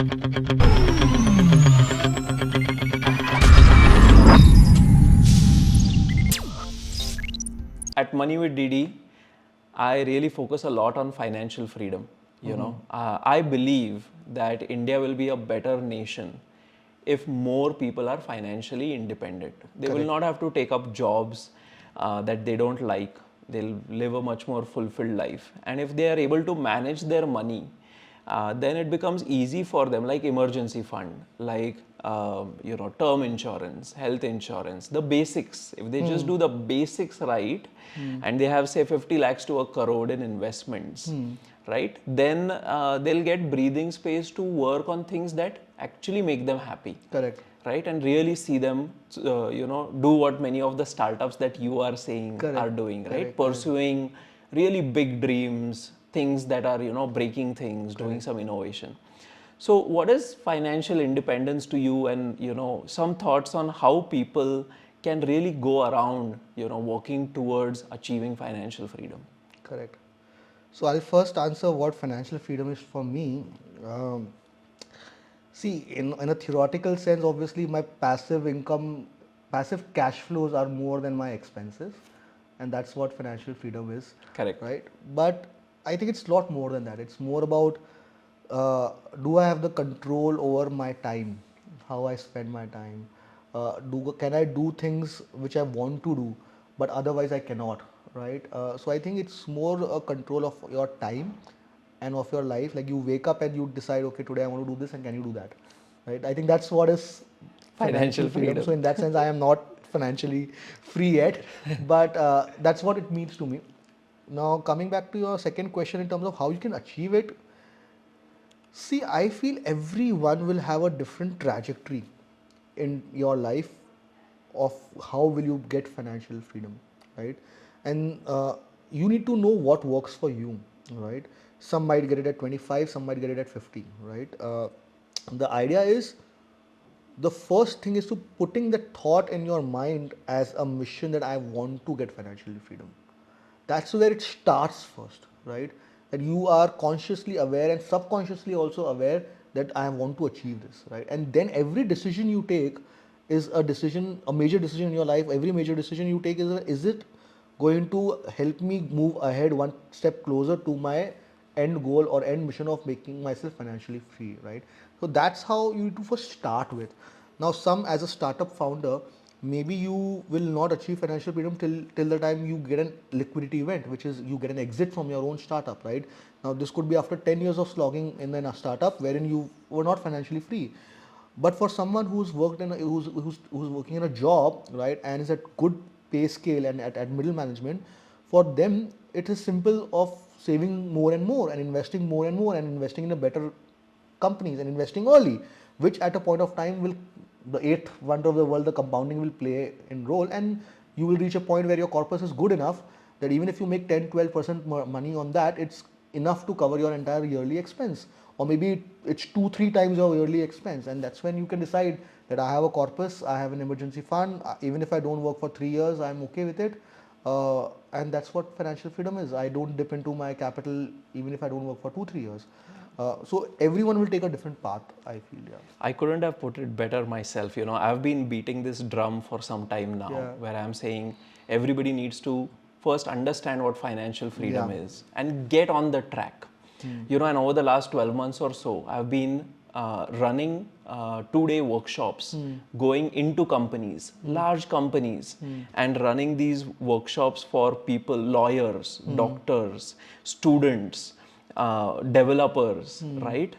At Money with DD, I really focus a lot on financial freedom. I believe that India will be a better nation if more people are financially independent. They will not have to take up jobs that they don't like. They'll live a much more fulfilled life. And if they are able to manage their money, then it becomes easy for them, like emergency fund, like term insurance, health insurance, the basics. If they just do the basics right, and they have say 50 lakhs to a crore in investments, right, then they'll get breathing space to work on things that actually make them happy. Correct. Right, and really see them, do what many of the startups that you are saying are doing, right? Pursuing really big dreams, things that are, breaking things, doing some innovation. So, what is financial independence to you, and some thoughts on how people can really go around, working towards achieving financial freedom? Correct. So I'll first answer what financial freedom is for me. See, in a theoretical sense, obviously my passive income, passive cash flows are more than my expenses, and that's what financial freedom is. Correct. Right? But I think it's a lot more than that. It's more about do I have the control over my time, how I spend my time? Can I do things which I want to do, but otherwise I cannot, right? So I think it's more a control of your time and of your life. Like you wake up and you decide, okay, today I want to do this, and can you do that, right? I think that's what is Financial freedom. So in that sense, I am not financially free yet, but that's what it means to me. Now coming back to your second question in terms of how you can achieve it. See, I feel everyone will have a different trajectory in your life of how will you get financial freedom, right? And you need to know what works for you, right? Some might get it at 25, some might get it at 50, right? The idea is, the first thing is to putting the thought in your mind as a mission that I want to get financial freedom. That's where it starts first, right? That you are consciously aware and subconsciously also aware that I want to achieve this, right? And then every decision you take is a decision, a major decision in your life. Every major decision you take is it going to help me move ahead one step closer to my end goal or end mission of making myself financially free, right? So that's how you need to first start with. Now, some as a startup founder, maybe you will not achieve financial freedom till the time you get a liquidity event, which is you get an exit from your own startup, right? Now, this could be after 10 years of slogging in a startup wherein you were not financially free. But for someone who's worked in who's working in a job, right, and is at good pay scale and at middle management, for them it is simple of saving more and more and investing more and more and investing in a better companies and investing early, which at a point of time will, the eighth wonder of the world, the compounding will play in role, and you will reach a point where your corpus is good enough that even if you make 10-12% money on that, it's enough to cover your entire yearly expense, or maybe it's 2-3 times your yearly expense. And that's when you can decide that I have a corpus, I have an emergency fund, even if I don't work for 3 years, I'm okay with it. And that's what financial freedom is. I don't dip into my capital even if I don't work for 2-3 years. So everyone will take a different path, I feel. Yeah. I couldn't have put it better myself. I've been beating this drum for some time now, Yeah. where I'm saying everybody needs to first understand what financial freedom Yeah. is and get on the track. And over the last 12 months or so, I've been running 2-day workshops, going into companies, large companies, and running these workshops for people, lawyers, doctors, students, developers, right?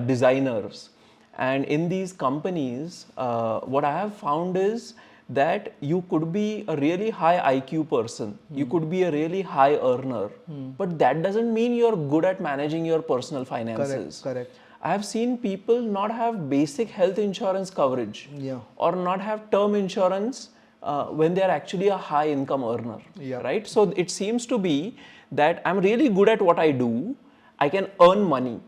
Designers. And in these companies, what I have found is that you could be a really high IQ person, you could be a really high earner, but that doesn't mean you're good at managing your personal finances. Correct. I have seen people not have basic health insurance coverage, Yeah. or not have term insurance when they are actually a high income earner, Yeah. right? So it seems to be that I'm really good at what I do, I can earn money,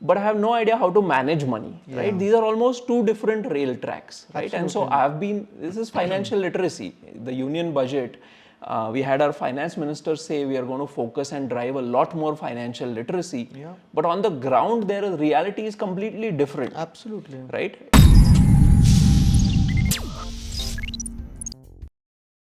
but I have no idea how to manage money, right? These are almost two different rail tracks, right? And so this is financial literacy. The union budget we had our finance minister say we are going to focus and drive a lot more financial literacy. Yeah. But on the ground, their reality is completely different. Absolutely. Right?